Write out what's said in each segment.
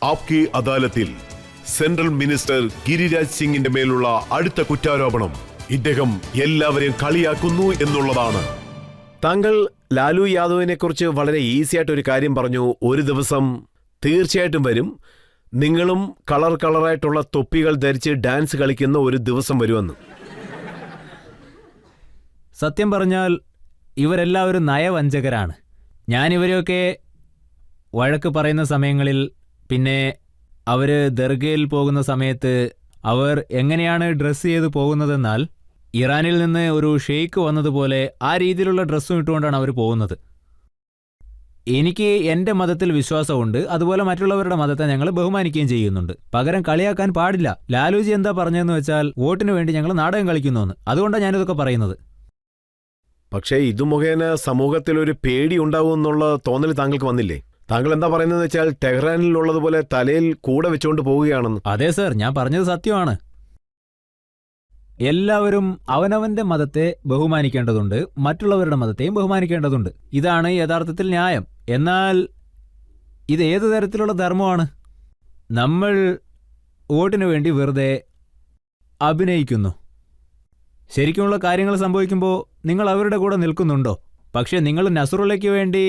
ആപ്കി അദാലത്തിൽ central minister Giriraj സിംഗിന്റെ മേലുള്ള അടുത്ത കുറ്റാരോപണം ഇദ്ദേഹം എല്ലാവരെയും കളിയാക്കുന്നു എന്നുള്ളതാണ്. താങ്കൾ ലാലു യാദവിനെ കുറിച്ച് വളരെ ഈസി ആയിട്ട് ഒരു കാര്യം പറഞ്ഞു. ഒരു ദിവസം തീർച്ചയായിട്ടും വരും, നിങ്ങളും കളറായിട്ടുള്ള തൊപ്പികൾ ധരിച്ച് ഡാൻസ് കളിക്കുന്ന ഒരു ദിവസം വരുമെന്ന്. സത്യം പറഞ്ഞാൽ ഇവരെല്ലാവരും നയവഞ്ചകരാണ്. ഞാനിവരെയൊക്കെ വഴക്ക് പറയുന്ന സമയങ്ങളിൽ, പിന്നെ അവർ ദർഗയിൽ പോകുന്ന സമയത്ത് അവർ എങ്ങനെയാണ് ഡ്രസ്സ് ചെയ്ത് പോകുന്നതെന്നാൽ ഇറാനിൽ നിന്ന് ഒരു ഷെയ്ക്ക് വന്നതുപോലെ ആ രീതിയിലുള്ള ഡ്രസ്സും ഇട്ടുകൊണ്ടാണ് അവർ പോകുന്നത്. എനിക്ക് എൻ്റെ മതത്തിൽ വിശ്വാസമുണ്ട്, അതുപോലെ മറ്റുള്ളവരുടെ മതത്തെ ഞങ്ങൾ ബഹുമാനിക്കുകയും ചെയ്യുന്നുണ്ട്. പകരം കളിയാക്കാൻ പാടില്ല. ലാലുജി എന്താ പറഞ്ഞതെന്ന് വെച്ചാൽ വോട്ടിന് വേണ്ടി ഞങ്ങൾ നാടകം കളിക്കുന്നുവെന്ന്. അതുകൊണ്ടാണ് ഞാനിതൊക്കെ പറയുന്നത്. പക്ഷേ ഇതു മുഖേന സമൂഹത്തിൽ ഒരു പേടി ഉണ്ടാവും എന്നുള്ള തോന്നൽ താങ്കൾക്ക് വന്നില്ലേ? താങ്കൾ എന്താ പറയുന്നതെന്ന് വെച്ചാൽ ടെഹ്റാനിലുള്ളതുപോലെ തലയിൽ കൂടെ വെച്ചുകൊണ്ട് പോവുകയാണെന്ന്. അതെ സർ, ഞാൻ പറഞ്ഞത് സത്യമാണ്. എല്ലാവരും അവനവന്റെ മതത്തെ ബഹുമാനിക്കേണ്ടതുണ്ട്, മറ്റുള്ളവരുടെ മതത്തെയും ബഹുമാനിക്കേണ്ടതുണ്ട്. ഇതാണ് യഥാർത്ഥത്തിൽ ന്യായം. എന്നാൽ ഇത് ഏതു തരത്തിലുള്ള ധർമ്മമാണ്? നമ്മൾ വോട്ടിനു വേണ്ടി വെറുതെ അഭിനയിക്കുന്നു. ശരിക്കുമുള്ള കാര്യങ്ങൾ സംഭവിക്കുമ്പോൾ നിങ്ങൾ അവരുടെ കൂടെ നിൽക്കുന്നുണ്ടോ? പക്ഷേ നിങ്ങൾ നസറുള്ളയ്ക്ക് വേണ്ടി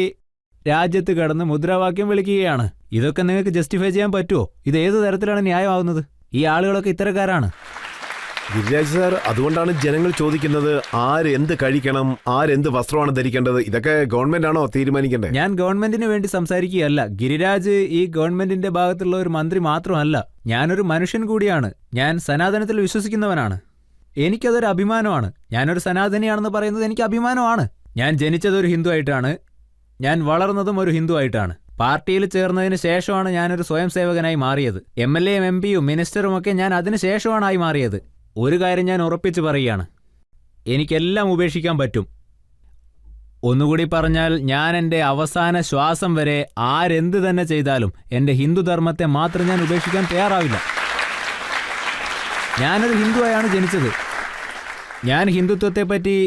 രാജ്യത്ത് കടന്ന് മുദ്രാവാക്യം വിളിക്കുകയാണ്. ഇതൊക്കെ നിങ്ങൾക്ക് ജസ്റ്റിഫൈ ചെയ്യാൻ പറ്റുമോ? ഇത് ഏതു തരത്തിലാണ് ന്യായമാവുന്നത്? ഈ ആളുകളൊക്കെ ഇത്തരക്കാരാണ്. ഗിരിരാജ് സാർ, അതുകൊണ്ടാണ് ജനങ്ങൾ ചോദിക്കുന്നത് ആരെന്ത് കഴിക്കണം, ആരെന്ത് വസ്ത്രമാണ് ധരിക്കേണ്ടത്. ഇതൊക്കെ ഗവൺമെന്റ് ആണോ തീരുമാനിക്കേണ്ടത്? ഞാൻ ഗവൺമെന്റിന് വേണ്ടി സംസാരിക്കുകയല്ല. ഗിരിരാജ് ഈ ഗവൺമെന്റിന്റെ ഭാഗത്തുള്ള ഒരു മന്ത്രി മാത്രമല്ല, ഞാനൊരു മനുഷ്യൻ കൂടിയാണ്. ഞാൻ സനാതനത്തിൽ വിശ്വസിക്കുന്നവനാണ്. എനിക്കതൊരു അഭിമാനമാണ്. ഞാനൊരു സനാതനിയാണെന്ന് പറയുന്നത് എനിക്ക് അഭിമാനമാണ്. ഞാൻ ജനിച്ചതൊരു ഹിന്ദു ആയിട്ടാണ്, ഞാൻ വളർന്നതും ഒരു ഹിന്ദു ആയിട്ടാണ്. പാർട്ടിയിൽ ചേർന്നതിന് ശേഷമാണ് ഞാനൊരു സ്വയം സേവകനായി മാറിയത്. MLA യും MP യും മിനിസ്റ്ററുമൊക്കെ ഞാൻ അതിന് ശേഷമാണ് മാറിയത്. ഒരു കാര്യം ഞാൻ ഉറപ്പിച്ചു പറയുകയാണ്, എനിക്കെല്ലാം ഉപേക്ഷിക്കാൻ പറ്റും. ഒന്നുകൂടി പറഞ്ഞാൽ, ഞാൻ എൻ്റെ അവസാന ശ്വാസം വരെ ആരെന്ത് തന്നെ ചെയ്താലും എൻ്റെ ഹിന്ദുധർമ്മത്തെ മാത്രം ഞാൻ ഉപേക്ഷിക്കാൻ തയ്യാറാവില്ല. ഞാനൊരു ഹിന്ദുവായാണ് ജനിച്ചത്. ഞാൻ ഹിന്ദുത്വത്തെപ്പറ്റി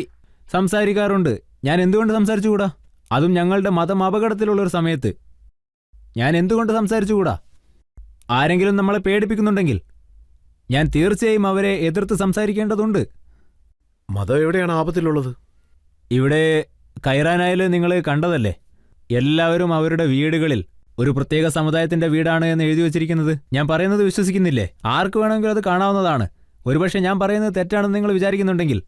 സംസാരിക്കാറുണ്ട്. ഞാൻ എന്തുകൊണ്ട് സംസാരിച്ചുകൂടാ? അതും ഞങ്ങളുടെ മതം അപകടത്തിലുള്ളൊരു സമയത്ത് ഞാൻ എന്തുകൊണ്ട് സംസാരിച്ചുകൂടാ? ആരെങ്കിലും നമ്മളെ പേടിപ്പിക്കുന്നുണ്ടെങ്കിൽ ഞാൻ തീർച്ചയായും അവരെ എതിർത്ത് സംസാരിക്കേണ്ടതുണ്ട്. മതം എവിടെയാണ് ആപത്തിലുള്ളത്? ഇവിടെ കൈറാനായിൽ നിങ്ങൾ കണ്ടതല്ലേ, എല്ലാവരും അവരുടെ വീടുകളിൽ ഒരു പ്രത്യേക സമുദായത്തിന്റെ വീടാണ് എന്ന് എഴുതി വച്ചിരിക്കുന്നത്. ഞാൻ പറയുന്നത് വിശ്വസിക്കുന്നില്ലേ? ആർക്ക് വേണമെങ്കിലും അത് കാണാവുന്നതാണ്. ഒരുപക്ഷെ ഞാൻ പറയുന്നത് തെറ്റാണെന്ന് നിങ്ങൾ വിചാരിക്കുന്നുണ്ടെങ്കിൽ,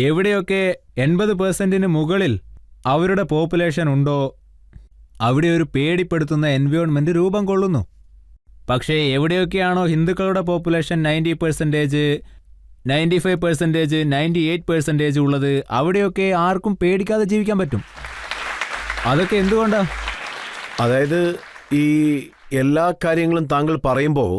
എവിടെയൊക്കെ 80% മുകളിൽ അവരുടെ പോപ്പുലേഷൻ ഉണ്ടോ അവിടെ ഒരു പേടിപ്പെടുത്തുന്ന എൻവയോൺമെന്റ് രൂപം കൊള്ളുന്നു. പക്ഷേ എവിടെയൊക്കെയാണോ ഹിന്ദുക്കളുടെ പോപ്പുലേഷൻ 90%, 95%, 98% ഉള്ളത്, അവിടെയൊക്കെ ആർക്കും പേടിക്കാതെ ജീവിക്കാൻ പറ്റും. അതൊക്കെ എന്തുകൊണ്ടാ? അതായത് ഈ എല്ലാ കാര്യങ്ങളും താങ്കൾ പറയുമ്പോൾ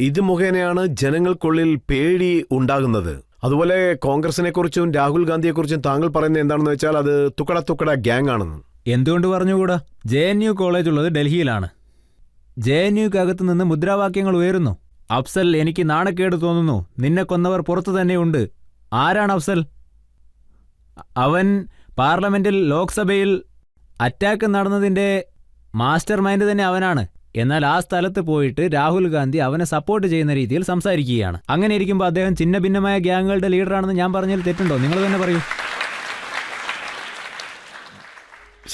ഇത് മുഖേനയാണ് ജനങ്ങൾക്കുള്ളിൽ പേടി ഉണ്ടാകുന്നത്. അതുപോലെ കോൺഗ്രസിനെ കുറിച്ചും രാഹുൽ ഗാന്ധിയെക്കുറിച്ചും താങ്കൾ പറയുന്നത് എന്താണെന്ന് വെച്ചാൽ അത് തുക്കട ഗ്യാങ് ആണെന്ന്. എന്തുകൊണ്ട് പറഞ്ഞുകൂടാ? JNU കോളേജ് ഉള്ളത് ഡൽഹിയിലാണ്. JNUക്കകത്ത് നിന്ന് മുദ്രാവാക്യങ്ങൾ ഉയരുന്നു. അഫ്സൽ, എനിക്ക് നാണക്കേട് തോന്നുന്നു, നിന്നെ കൊന്നവർ പുറത്തു തന്നെയുണ്ട്. ആരാണ് അഫ്സൽ? അവൻ പാർലമെന്റിൽ, ലോക്സഭയിൽ അറ്റാക്ക് നടന്നതിന്റെ മാസ്റ്റർ മൈൻഡ് തന്നെ അവനാണ്. എന്നാൽ ആ സ്ഥലത്ത് പോയിട്ട് രാഹുൽ ഗാന്ധി അവനെ സപ്പോർട്ട് ചെയ്യുന്ന രീതിയിൽ സംസാരിക്കുകയാണ്. അങ്ങനെ ഇരിക്കുമ്പോൾ അദ്ദേഹം ചിന്ന ഭിന്നമായ ഗ്യാങ്ങുകളുടെ ലീഡറാണെന്ന് ഞാൻ പറഞ്ഞതിൽ തെറ്റുണ്ടോ? നിങ്ങൾ തന്നെ പറയൂ.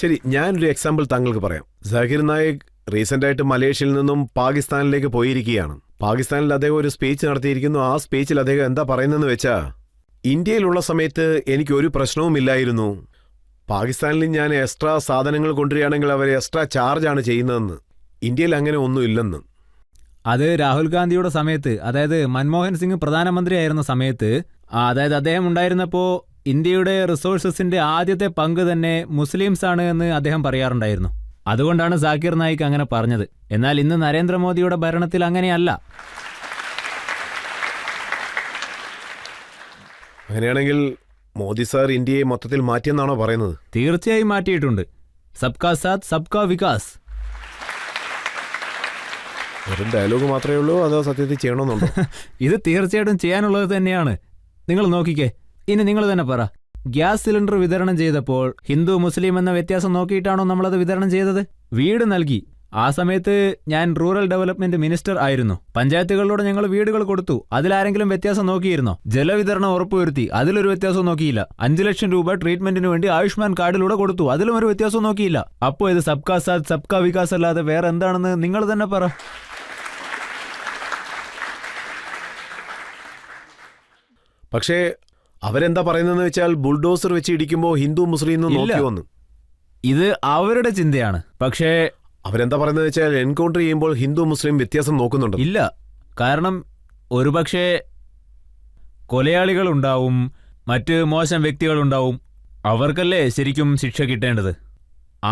ശരി, ഞാനൊരു എക്സാമ്പിൾ താങ്കൾക്ക് പറയാം. സക്കീർ നായിക് റീസെൻ്റായിട്ട് മലേഷ്യയിൽ നിന്നും പാകിസ്ഥാനിലേക്ക് പോയിരിക്കുകയാണ്. പാകിസ്ഥാനിൽ അദ്ദേഹം ഒരു സ്പീച്ച് നടത്തിയിരിക്കുന്നു. ആ സ്പീച്ചിൽ അദ്ദേഹം എന്താ പറയുന്നതെന്ന് വെച്ചാൽ, ഇന്ത്യയിലുള്ള സമയത്ത് എനിക്കൊരു പ്രശ്നവുമില്ലായിരുന്നു. പാകിസ്ഥാനിൽ ഞാൻ എക്സ്ട്രാ സാധനങ്ങൾ കൊണ്ടുവരികയാണെങ്കിൽ അവർ എക്സ്ട്രാ ചാർജാണ് ചെയ്യുന്നതെന്ന്. ഇന്ത്യയിൽ അങ്ങനെ ഒന്നുമില്ലെന്ന്. അത് രാഹുൽ ഗാന്ധിയുടെ സമയത്ത്, അതായത് മൻമോഹൻ സിംഗ് പ്രധാനമന്ത്രിയായിരുന്ന സമയത്ത്, അതായത് അദ്ദേഹം ഉണ്ടായിരുന്നപ്പോൾ ഇന്ത്യയുടെ റിസോഴ്സസിന്റെ ആദ്യത്തെ പങ്ക് തന്നെ മുസ്ലിംസ് ആണ് എന്ന് അദ്ദേഹം പറയാറുണ്ടായിരുന്നു. അതുകൊണ്ടാണ് സാക്കിർ നായിക് അങ്ങനെ പറഞ്ഞത്. എന്നാൽ ഇന്ന് നരേന്ദ്രമോദിയുടെ ഭരണത്തിൽ അങ്ങനെയല്ല. അങ്ങനെയാണെങ്കിൽ മോദി സാർ ഇന്ത്യയെ മൊത്തത്തിൽ മാറ്റിയെന്നാണോ പറയുന്നത്? തീർച്ചയായും മാറ്റിയിട്ടുണ്ട്. സബ്കാ സാത്ത് സബ്കാ വികാസ്. ഒരു ഡയലോഗ് മാത്രമേ ഉള്ളൂ, അതോ സത്യത്തിൽ ചെയ്യണമെന്നുണ്ടോ? ഇത് തീർച്ചയായിട്ടും ചെയ്യാനുള്ളത് തന്നെയാണ്. നിങ്ങൾ നോക്കിക്കേ, ഇനി നിങ്ങൾ തന്നെ പറ, ഗ്യാസ് സിലിണ്ടർ വിതരണം ചെയ്തപ്പോൾ ഹിന്ദു മുസ്ലിം എന്ന വ്യത്യാസം നോക്കിയിട്ടാണോ നമ്മളത് വിതരണം ചെയ്തത്? വീട് നൽകി, ആ സമയത്ത് ഞാൻ റൂറൽ ഡെവലപ്മെന്റ് മിനിസ്റ്റർ ആയിരുന്നു. പഞ്ചായത്തുകളിലൂടെ ഞങ്ങൾ വീടുകൾ കൊടുത്തു. അതിലാരെങ്കിലും വ്യത്യാസം നോക്കിയിരുന്നോ? ജലവിതരണം ഉറപ്പുവരുത്തി, അതിലൊരു വ്യത്യാസവും നോക്കിയില്ല. 5 ലക്ഷം രൂപ ട്രീറ്റ്മെന്റിന് വേണ്ടി ആയുഷ്മാൻ കാർഡിലൂടെ കൊടുത്തു, അതിലും ഒരു വ്യത്യാസവും നോക്കിയില്ല. അപ്പോൾ ഇത് സബ്കാ സാത്ത് സബ്കാ വികാസ് അല്ലാതെ വേറെ എന്താണെന്ന് നിങ്ങൾ തന്നെ പറ. പക്ഷേ അവരെന്താ പറയുന്നതെന്ന് വെച്ചാൽ ബുൾഡോസർ വെച്ച് ഇടിക്കുമ്പോൾ ഹിന്ദു മുസ്ലിം നോക്കിയോന്ന്. ഇത് അവരുടെ ചിന്തയാണ്. പക്ഷേ അവരെന്താ പറയുന്നത് വെച്ചാൽ എൻകൗണ്ടർ ചെയ്യുമ്പോൾ ഹിന്ദു മുസ്ലിം വ്യത്യാസം നോക്കുന്നുണ്ട്. ഇല്ല, കാരണം ഒരുപക്ഷെ കൊലയാളികളുണ്ടാവും, മറ്റ് മോശം വ്യക്തികളുണ്ടാവും. അവർക്കല്ലേ ശരിക്കും ശിക്ഷ കിട്ടേണ്ടത്.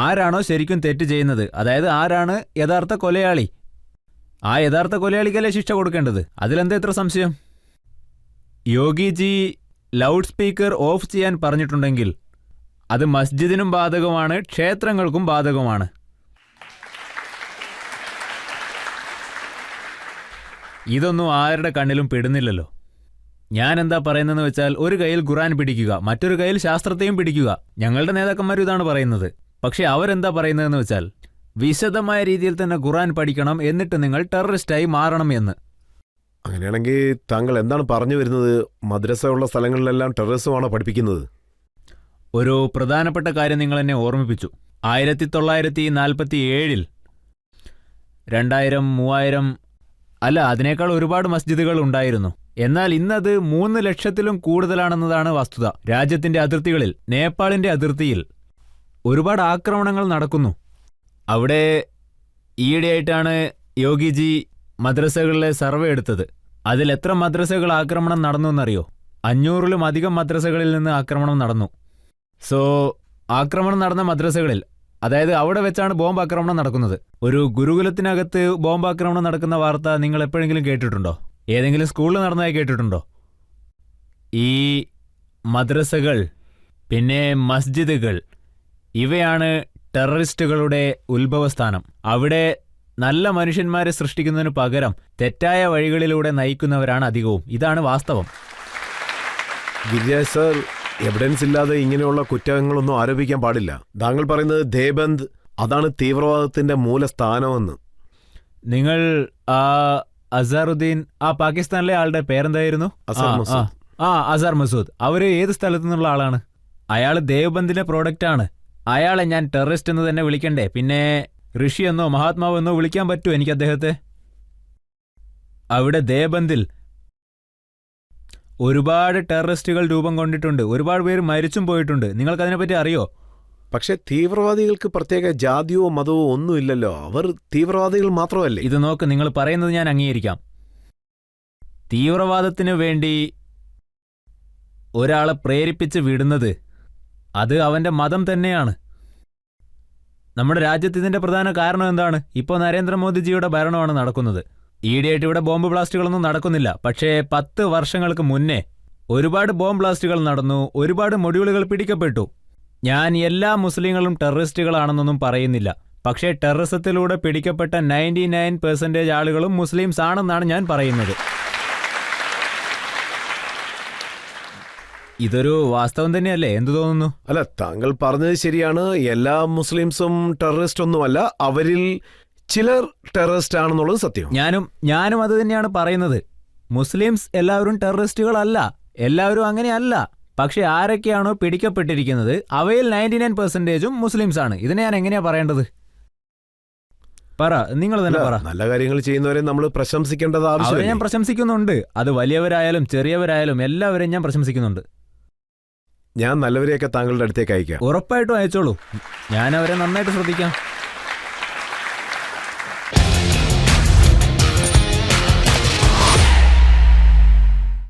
ആരാണോ ശരിക്കും തെറ്റ് ചെയ്യുന്നത്, അതായത് ആരാണ് യഥാർത്ഥ കൊലയാളി, ആ യഥാർത്ഥ കൊലയാളിക്കല്ലേ ശിക്ഷ കൊടുക്കേണ്ടത്. അതിലെന്താ ഇത്ര സംശയം? യോഗിജി ലൗഡ് സ്പീക്കർ ഓഫ് ചെയ്യാൻ പറഞ്ഞിട്ടുണ്ടെങ്കിൽ അത് മസ്ജിദിനും ബാധകമാണ്, ക്ഷേത്രങ്ങൾക്കും ബാധകമാണ്. ഇതൊന്നും ആരുടെ കണ്ണിലും പെടുന്നില്ലല്ലോ. ഞാൻ എന്താ പറയുന്നതെന്ന് വെച്ചാൽ, ഒരു കയ്യിൽ ഖുറാൻ പിടിക്കുക, മറ്റൊരു കയ്യിൽ ശാസ്ത്രത്തെയും പിടിക്കുക. ഞങ്ങളുടെ നേതാക്കന്മാരും ഇതാണ് പറയുന്നത്. പക്ഷെ അവരെന്താ പറയുന്നതെന്ന് വെച്ചാൽ, വിശദമായ രീതിയിൽ തന്നെ ഖുറാൻ പഠിക്കണം, എന്നിട്ട് നിങ്ങൾ ടെററിസ്റ്റായി മാറണം എന്ന്. അങ്ങനെയാണെങ്കിൽ താങ്കൾ എന്താണ് പറഞ്ഞു വരുന്നത്? മദ്രസ ഉള്ള സ്ഥലങ്ങളിലെല്ലാം ടെററിസമാണോ പഠിപ്പിക്കുന്നത്? ഒരു പ്രധാനപ്പെട്ട കാര്യം നിങ്ങൾ എന്നെ ഓർമ്മിപ്പിച്ചു. 1947 2000, 3000 അല്ല, അതിനേക്കാൾ ഒരുപാട് മസ്ജിദുകൾ ഉണ്ടായിരുന്നു. എന്നാൽ ഇന്നത് 3 ലക്ഷത്തിലും കൂടുതലാണെന്നതാണ് വസ്തുത. രാജ്യത്തിന്റെ അതിർത്തികളിൽ, നേപ്പാളിന്റെ അതിർത്തിയിൽ ഒരുപാട് ആക്രമണങ്ങൾ നടക്കുന്നു. അവിടെ ഈയിടെയായിട്ടാണ് യോഗിജി മദ്രസകളിലെ സർവേ എടുത്തത്. അതിൽ എത്ര മദ്രസകൾ ആക്രമണം നടന്നു എന്നറിയോ? 500-ലും അധികം മദ്രസകളിൽ നിന്ന് ആക്രമണം നടന്നു. സോ ആക്രമണം നടന്ന മദ്രസകളിൽ, അതായത് അവിടെ വെച്ചാണ് ബോംബ് ആക്രമണം നടക്കുന്നത്. ഒരു ഗുരുകുലത്തിനകത്ത് ബോംബ് ആക്രമണം നടക്കുന്ന വാർത്ത നിങ്ങൾ എപ്പോഴെങ്കിലും കേട്ടിട്ടുണ്ടോ? ഏതെങ്കിലും സ്കൂളിൽ നടന്നതായി കേട്ടിട്ടുണ്ടോ? ഈ മദ്രസകൾ, പിന്നെ മസ്ജിദുകൾ, ഇവയാണ് ടെററിസ്റ്റുകളുടെ ഉത്ഭവസ്ഥാനം. അവിടെ നല്ല മനുഷ്യന്മാരെ സൃഷ്ടിക്കുന്നതിനു പകരം തെറ്റായ വഴികളിലൂടെ നയിക്കുന്നവരാണ് അധികവും. ഇതാണ് വാസ്തവം. ഗിരിരാജ് സർ, എവിഡൻസ് ഇല്ലാതെ ഇങ്ങനെയുള്ള കുറ്റങ്ങളൊന്നും ആരോപിക്കാൻ പാടില്ല. താങ്കൾ പറയുന്നത് ദേബന്ദ് അതാണ് തീവ്രവാദത്തിന്റെ മൂലസ്ഥാനമെന്ന്. നിങ്ങൾ അസറുദ്ദീൻ, ആ പാകിസ്ഥാനിലെ ആളുടെ പേരെന്തായിരുന്നു? അസർ മസൂദ്. അവര് ഏത് സ്ഥലത്തു നിന്നുള്ള ആളാണ്? അയാൾ ദേവബന്ദിന്റെ പ്രോഡക്റ്റ് ആണ്. അയാളെ ഞാൻ ടെററിസ്റ്റ് എന്ന് തന്നെ വിളിക്കണ്ടേ? പിന്നെ ഋഷി എന്നോ മഹാത്മാവെന്നോ എന്നോ വിളിക്കാൻ പറ്റുമോ എനിക്ക് അദ്ദേഹത്തെ? അവിടെ ദേവബന്ദിൽ ഒരുപാട് ടെററിസ്റ്റുകൾ രൂപം കൊണ്ടിട്ടുണ്ട്. ഒരുപാട് പേര് മരിച്ചും പോയിട്ടുണ്ട്. നിങ്ങൾക്കതിനെപ്പറ്റി അറിയോ? പക്ഷെ തീവ്രവാദികൾക്ക് പ്രത്യേക ജാതിയോ മതമോ ഒന്നുമില്ലല്ലോ. അവർ തീവ്രവാദികൾ മാത്രമല്ലേ? ഇത് നോക്ക്, നിങ്ങൾ പറയുന്നത് ഞാൻ അംഗീകരിക്കാം. തീവ്രവാദത്തിനു വേണ്ടി ഒരാളെ പ്രേരിപ്പിച്ച് വിടുന്നത് അത് അവന്റെ മതം തന്നെയാണ്. നമ്മുടെ രാജ്യത്ത് ഇതിന്റെ പ്രധാന കാരണം എന്താണ്? ഇപ്പോൾ നരേന്ദ്രമോദിജിയുടെ ഭരണമാണ് നടക്കുന്നത്. ഈയിടെയായിട്ട് ഇവിടെ ബോംബ് ബ്ലാസ്റ്റുകളൊന്നും നടക്കുന്നില്ല. പക്ഷേ 10 വർഷങ്ങൾക്ക് മുന്നേ ഒരുപാട് ബോംബ് ബ്ലാസ്റ്റുകൾ നടന്നു, ഒരുപാട് മൊഡ്യൂളുകൾ പിടിക്കപ്പെട്ടു. ഞാൻ എല്ലാ മുസ്ലിങ്ങളും ടെററിസ്റ്റുകളാണെന്നൊന്നും പറയുന്നില്ല. പക്ഷേ ടെററിസത്തിലൂടെ പിടിക്കപ്പെട്ട 99% ആളുകളും മുസ്ലിംസ് ആണെന്നാണ് ഞാൻ പറയുന്നത്. ഇതൊരു വാസ്തവം തന്നെയല്ലേ? എന്തു തോന്നുന്നു? അല്ല, താങ്കൾ പറഞ്ഞത് ശരിയാണ്. എല്ലാ മുസ്ലിംസും ടെററിസ്റ്റ് ഒന്നുമല്ല, അവരിൽ ചിലർ ടെററിസ്റ്റ് ആണെന്നുള്ളത് സത്യം. ഞാനും അത് തന്നെയാണ് പറയുന്നത്. മുസ്ലിംസ് എല്ലാവരും ടെററിസ്റ്റുകളല്ല, എല്ലാവരും അങ്ങനെയല്ല. പക്ഷെ ആരൊക്കെയാണോ പിടിക്കപ്പെട്ടിരിക്കുന്നത് അവയിൽ 99%ഉം മുസ്ലിംസ് ആണ്. ഇതിനെ ഞാൻ എങ്ങനെയാ പറയേണ്ടത്? പറ, നിങ്ങൾ തന്നെ പറ. നല്ല കാര്യങ്ങൾ ചെയ്യുന്നവരെ നമ്മൾ പ്രശംസിക്കേണ്ടത് ആവശ്യമില്ല. ഞാൻ പ്രശംസിക്കുന്നുണ്ട്. അത് വലിയവരായാലും ചെറിയവരായാലും എല്ലാവരെയും ഞാൻ പ്രശംസിക്കുന്നുണ്ട്. ഞാൻ നല്ലവരെയൊക്കെ താങ്കളുടെ അടുത്തേക്ക് അയക്കാം. ഉറപ്പായിട്ടും അയച്ചോളൂ. ഞാൻ അവരെ നന്നായിട്ട് ശ്രദ്ധിക്കാം.